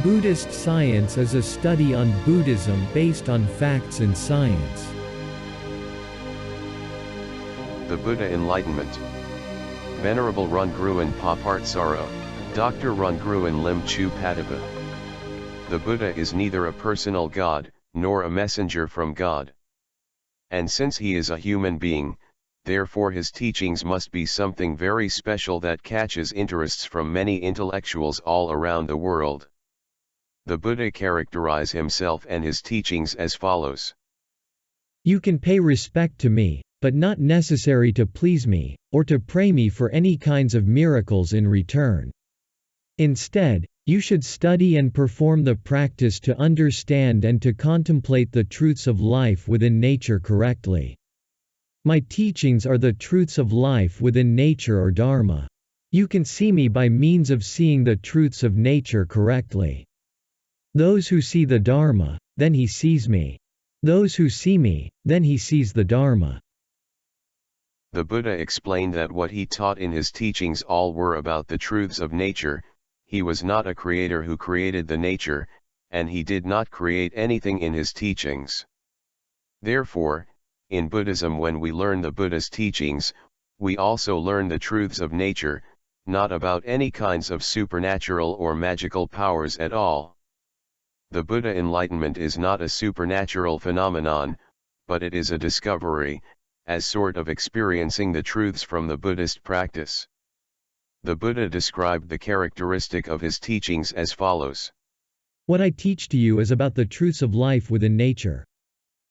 Buddhist science is a study on Buddhism based on facts and science. The Buddha Enlightenment. Venerable Rungruan Papartsaro, Dr. Rungruan Lim Chu Pataba. The Buddha is neither a personal God, nor a messenger from God. And since he is a human being, therefore his teachings must be something very special that catches interests from many intellectuals all around the world. The Buddha characterizes himself and his teachings as follows. You can pay respect to me, but not necessary to please me, or to pray me for any kinds of miracles in return. Instead, you should study and perform the practice to understand and to contemplate the truths of life within nature correctly. My teachings are the truths of life within nature or Dharma. You can see me by means of seeing the truths of nature correctly. Those who see the Dharma, then he sees me. Those who see me, then he sees the Dharma. The Buddha explained that what he taught in his teachings all were about the truths of nature. He was not a creator who created the nature, and he did not create anything in his teachings. Therefore, in Buddhism, when we learn the Buddha's teachings, we also learn the truths of nature, not about any kinds of supernatural or magical powers at all. The Buddha enlightenment is not a supernatural phenomenon, but it is a discovery, as sort of experiencing the truths from the Buddhist practice. The Buddha described the characteristic of his teachings as follows. What I teach to you is about the truths of life within nature.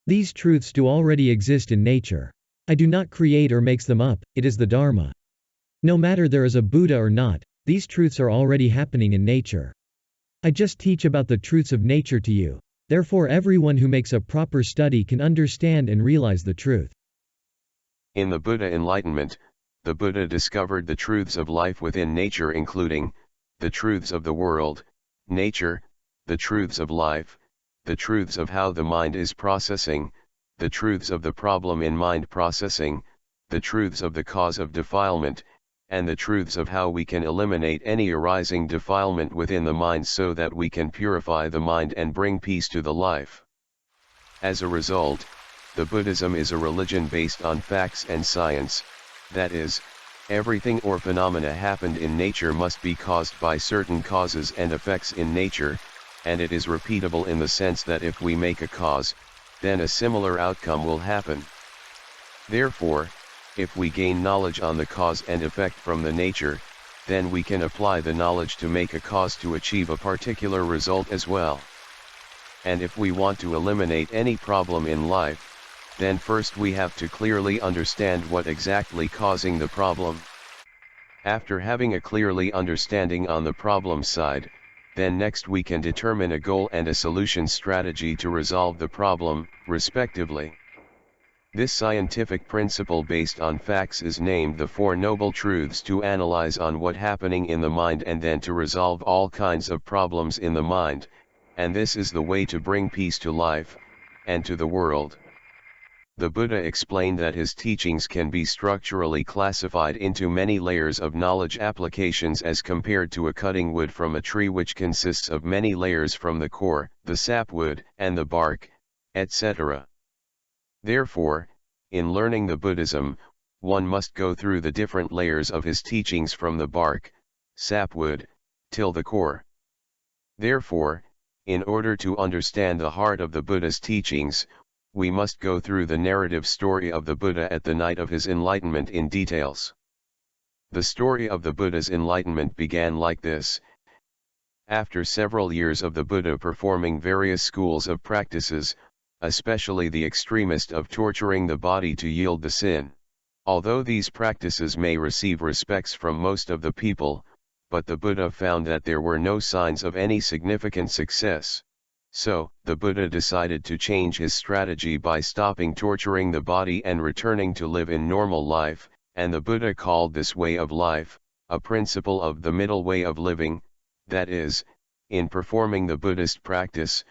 These truths do already exist in nature. I do not create or make them up, it is the Dharma. No matter there is a Buddha or not, these truths are already happening in nature. I just teach about the truths of nature to you, therefore everyone who makes a proper study can understand and realize the truth. In the Buddha enlightenment, the Buddha discovered the truths of life within nature, including the truths of the world, nature, the truths of life, the truths of how the mind is processing, the truths of the problem in mind processing, the truths of the cause of defilement, and the truths of how we can eliminate any arising defilement within the mind so that we can purify the mind and bring peace to the life. As a result, the Buddhism is a religion based on facts and science, that is, everything or phenomena happened in nature must be caused by certain causes and effects in nature, and it is repeatable in the sense that if we make a cause, then a similar outcome will happen. Therefore, if we gain knowledge on the cause and effect from the nature, then we can apply the knowledge to make a cause to achieve a particular result as well. And if we want to eliminate any problem in life, then first we have to clearly understand what exactly causing the problem. After having a clearly understanding on the problem side, then next we can determine a goal and a solution strategy to resolve the problem, respectively. This scientific principle based on facts is named the Four Noble Truths, to analyze on what happening in the mind and then to resolve all kinds of problems in the mind, and this is the way to bring peace to life, and to the world. The Buddha explained that his teachings can be structurally classified into many layers of knowledge applications as compared to a cutting wood from a tree, which consists of many layers from the core, the sapwood, and the bark, etc. Therefore, in learning the Buddhism, one must go through the different layers of his teachings from the bark, sapwood, till the core. Therefore, in order to understand the heart of the Buddha's teachings, we must go through the narrative story of the Buddha at the night of his enlightenment in details. The story of the Buddha's enlightenment began like this. After several years of the Buddha performing various schools of practices, especially the extremist of torturing the body to yield the sin. Although these practices may receive respects from most of the people, but the Buddha found that there were no signs of any significant success. So, the Buddha decided to change his strategy by stopping torturing the body and returning to live in normal life, and the Buddha called this way of life, a principle of the middle way of living, that is, in performing the Buddhist practice,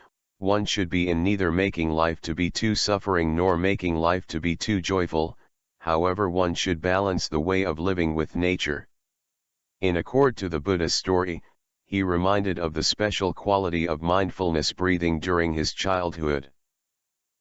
one should be in neither making life to be too suffering nor making life to be too joyful, however one should balance the way of living with nature. In accord to the Buddha's story, he reminded of the special quality of mindfulness breathing during his childhood.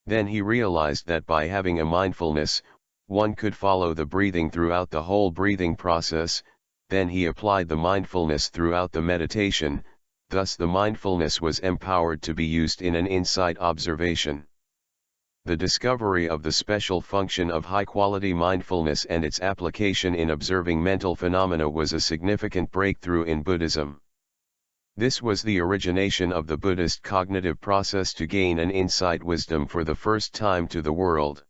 Then he realized that by having a mindfulness, one could follow the breathing throughout the whole breathing process. Then he applied the mindfulness throughout the meditation, thus the mindfulness was empowered to be used in an insight observation. The discovery of the special function of high-quality mindfulness and its application in observing mental phenomena was a significant breakthrough in Buddhism. This was the origination of the Buddhist cognitive process to gain an insight wisdom for the first time to the world.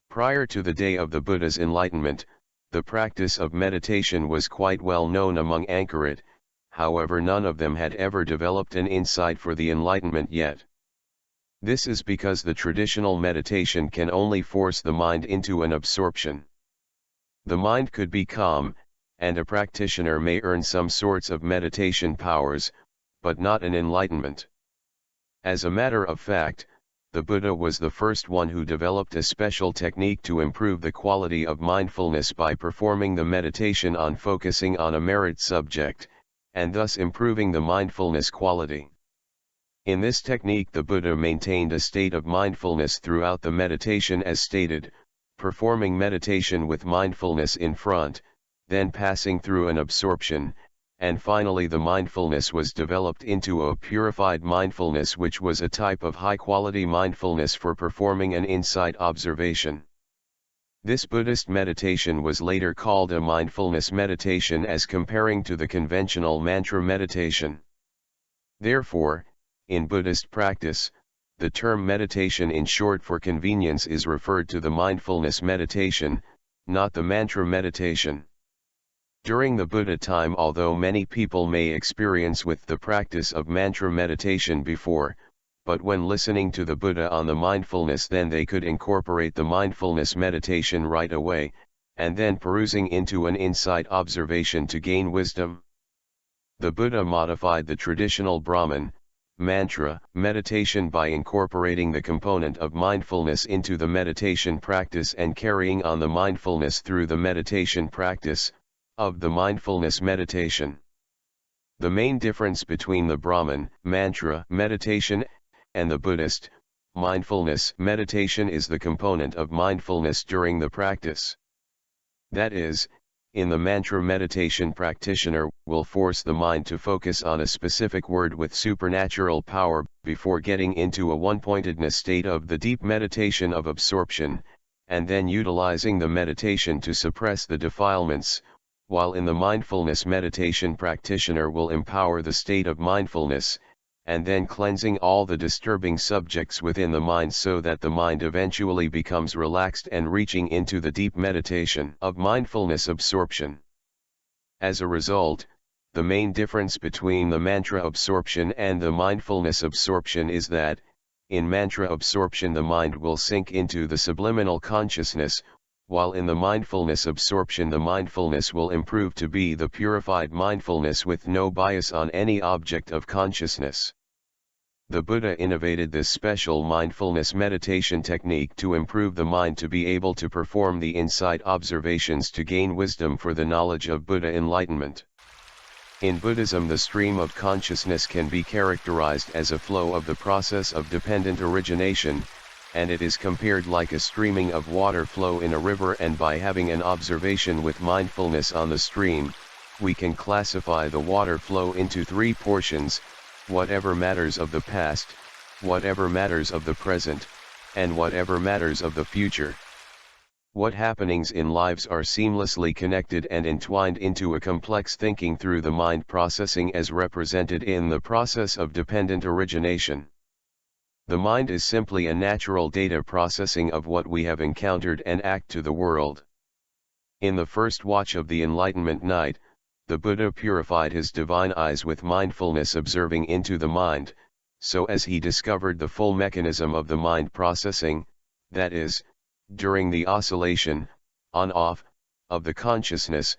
Prior to the day of the Buddha's enlightenment, the practice of meditation was quite well known among Anchorat, however none of them had ever developed an insight for the enlightenment yet. This is because the traditional meditation can only force the mind into an absorption. The mind could be calm, and a practitioner may earn some sorts of meditation powers, but not an enlightenment. As a matter of fact, the Buddha was the first one who developed a special technique to improve the quality of mindfulness by performing the meditation on focusing on a merit subject, and thus improving the mindfulness quality. In this technique the Buddha maintained a state of mindfulness throughout the meditation as stated, performing meditation with mindfulness in front, then passing through an absorption, and finally the mindfulness was developed into a purified mindfulness which was a type of high-quality mindfulness for performing an insight observation. This Buddhist meditation was later called a mindfulness meditation as comparing to the conventional mantra meditation. Therefore, in Buddhist practice, the term meditation in short for convenience is referred to the mindfulness meditation, not the mantra meditation. During the Buddha time, although many people may experience with the practice of mantra meditation before, but when listening to the Buddha on the mindfulness then they could incorporate the mindfulness meditation right away, and then perusing into an insight observation to gain wisdom. The Buddha modified the traditional Brahman, mantra, meditation by incorporating the component of mindfulness into the meditation practice and carrying on the mindfulness through the meditation practice, of the mindfulness meditation. The main difference between the Brahman, mantra, meditation, and the Buddhist, mindfulness meditation is the component of mindfulness during the practice. That is, in the mantra meditation practitioner will force the mind to focus on a specific word with supernatural power before getting into a one-pointedness state of the deep meditation of absorption, and then utilizing the meditation to suppress the defilements, while in the mindfulness meditation practitioner will empower the state of mindfulness, and then cleansing all the disturbing subjects within the mind so that the mind eventually becomes relaxed and reaching into the deep meditation of mindfulness absorption. As a result, the main difference between the mantra absorption and the mindfulness absorption is that, in mantra absorption the mind will sink into the subliminal consciousness, while in the mindfulness absorption the mindfulness will improve to be the purified mindfulness with no bias on any object of consciousness. The Buddha innovated this special mindfulness meditation technique to improve the mind to be able to perform the insight observations to gain wisdom for the knowledge of Buddha enlightenment. In Buddhism the stream of consciousness can be characterized as a flow of the process of dependent origination, and it is compared like a streaming of water flow in a river, and by having an observation with mindfulness on the stream, we can classify the water flow into three portions: whatever matters of the past, whatever matters of the present, and whatever matters of the future. What happenings in lives are seamlessly connected and entwined into a complex thinking through the mind processing as represented in the process of dependent origination. The mind is simply a natural data processing of what we have encountered and act to the world. In the first watch of the Enlightenment night, the Buddha purified his divine eyes with mindfulness observing into the mind, so as he discovered the full mechanism of the mind processing, that is, during the oscillation, on-off, of the consciousness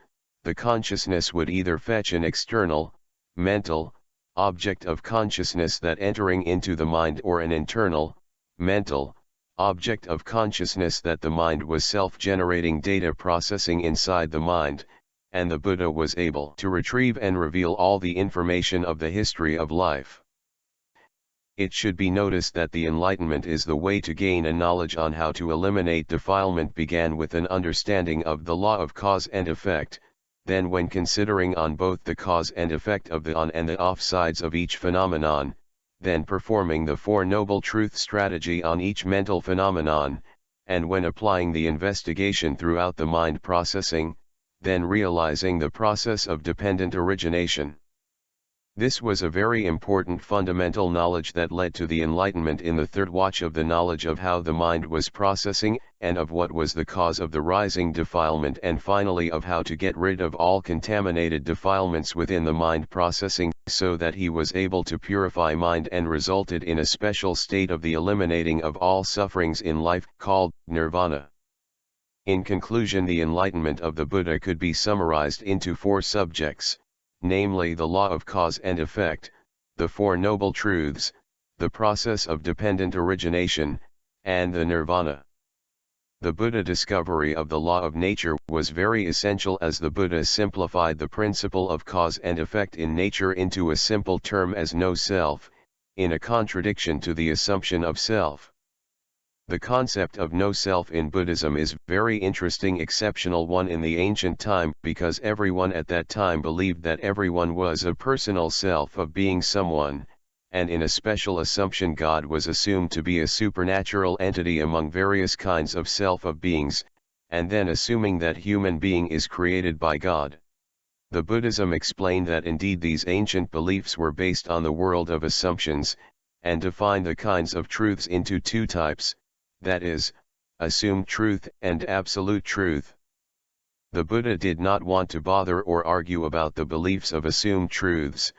would either fetch an external, mental, object of consciousness that entering into the mind, or an internal, mental, object of consciousness that the mind was self-generating data processing inside the mind, and the Buddha was able to retrieve and reveal all the information of the history of life. It should be noticed that the enlightenment is the way to gain a knowledge on how to eliminate defilement began with an understanding of the law of cause and effect. Then when considering on both the cause and effect of the on and the off sides of each phenomenon, then performing the Four Noble Truth strategy on each mental phenomenon, and when applying the investigation throughout the mind processing, then realizing the process of dependent origination. This was a very important fundamental knowledge that led to the enlightenment in the third watch of the knowledge of how the mind was processing, and of what was the cause of the rising defilement, and finally of how to get rid of all contaminated defilements within the mind processing, so that he was able to purify mind and resulted in a special state of the eliminating of all sufferings in life, called nirvana. In conclusion, the enlightenment of the Buddha could be summarized into four subjects, namely the law of cause and effect, the Four Noble Truths, the process of dependent origination, and the nirvana. The Buddha discovery of the law of nature was very essential, as the Buddha simplified the principle of cause and effect in nature into a simple term as no self, in a contradiction to the assumption of self. The concept of no self in Buddhism is very interesting, exceptional one in the ancient time, because everyone at that time believed that everyone was a personal self of being someone, and in a special assumption God was assumed to be a supernatural entity among various kinds of self of beings, and then assuming that human being is created by God. The Buddhism explained that indeed these ancient beliefs were based on the world of assumptions, and defined the kinds of truths into two types, that is, assumed truth and absolute truth. The Buddha did not want to bother or argue about the beliefs of assumed truths,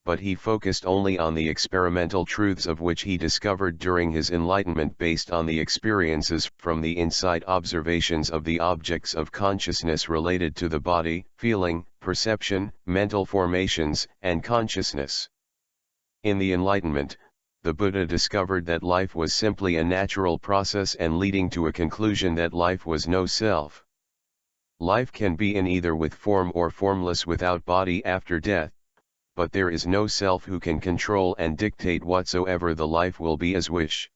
but he focused only on the experimental truths of which he discovered during his enlightenment based on the experiences from the insight observations of the objects of consciousness related to the body, feeling, perception, mental formations, and consciousness. In the enlightenment, the Buddha discovered that life was simply a natural process and leading to a conclusion that life was no self. Life can be in either with form or formless without body after death, but there is no self who can control and dictate whatsoever the life will be as wish.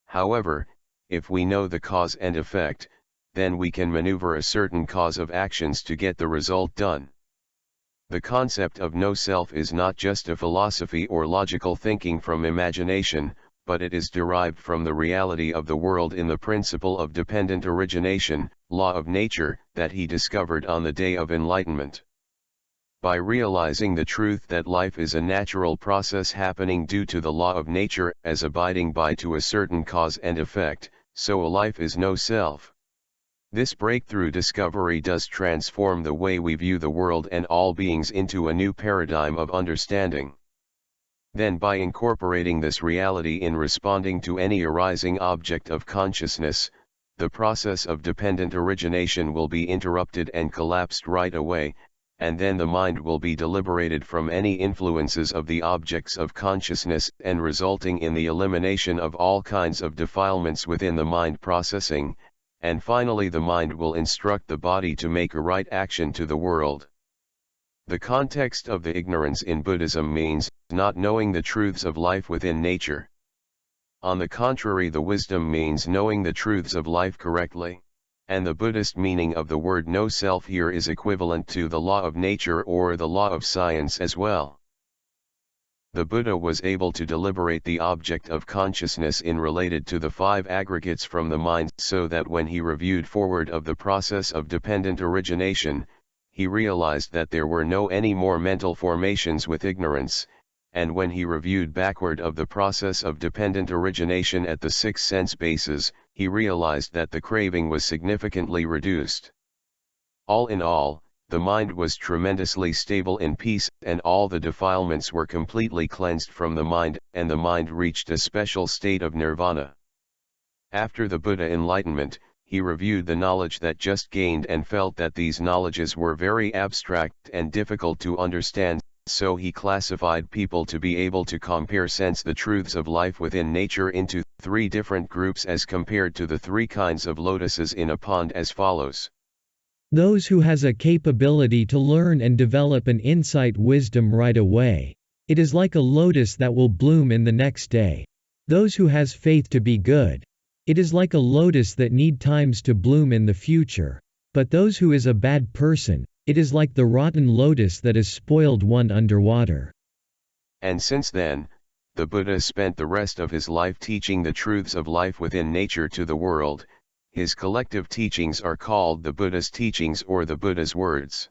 However, if we know the cause and effect, then we can maneuver a certain cause of actions to get the result done. The concept of no self is not just a philosophy or logical thinking from imagination, but it is derived from the reality of the world in the principle of dependent origination, law of nature, that he discovered on the day of enlightenment. By realizing the truth that life is a natural process happening due to the law of nature as abiding by to a certain cause and effect, so a life is no self. This breakthrough discovery does transform the way we view the world and all beings into a new paradigm of understanding. Then by incorporating this reality in responding to any arising object of consciousness, the process of dependent origination will be interrupted and collapsed right away, and then the mind will be liberated from any influences of the objects of consciousness and resulting in the elimination of all kinds of defilements within the mind processing, and finally the mind will instruct the body to make a right action to the world. The context of the ignorance in Buddhism means not knowing the truths of life within nature. On the contrary, the wisdom means knowing the truths of life correctly, and the Buddhist meaning of the word no self here is equivalent to the law of nature or the law of science as well. The Buddha was able to deliberate the object of consciousness in related to the five aggregates from the mind, so that when he reviewed forward of the process of dependent origination, he realized that there were no any more mental formations with ignorance, and when he reviewed backward of the process of dependent origination at the six sense bases, he realized that the craving was significantly reduced. All in all, the mind was tremendously stable in peace, and all the defilements were completely cleansed from the mind, and the mind reached a special state of nirvana. After the Buddha enlightenment, he reviewed the knowledge that just gained and felt that these knowledges were very abstract and difficult to understand, so he classified people to be able to compare sense the truths of life within nature into three different groups as compared to the three kinds of lotuses in a pond as follows. Those who has a capability to learn and develop an insight wisdom right away. It is like a lotus that will bloom in the next day. Those who has faith to be good. It is like a lotus that need times to bloom in the future. But those who is a bad person, it is like the rotten lotus that is spoiled one underwater. And since then, the Buddha spent the rest of his life teaching the truths of life within nature to the world. His collective teachings are called the Buddha's teachings or the Buddha's words.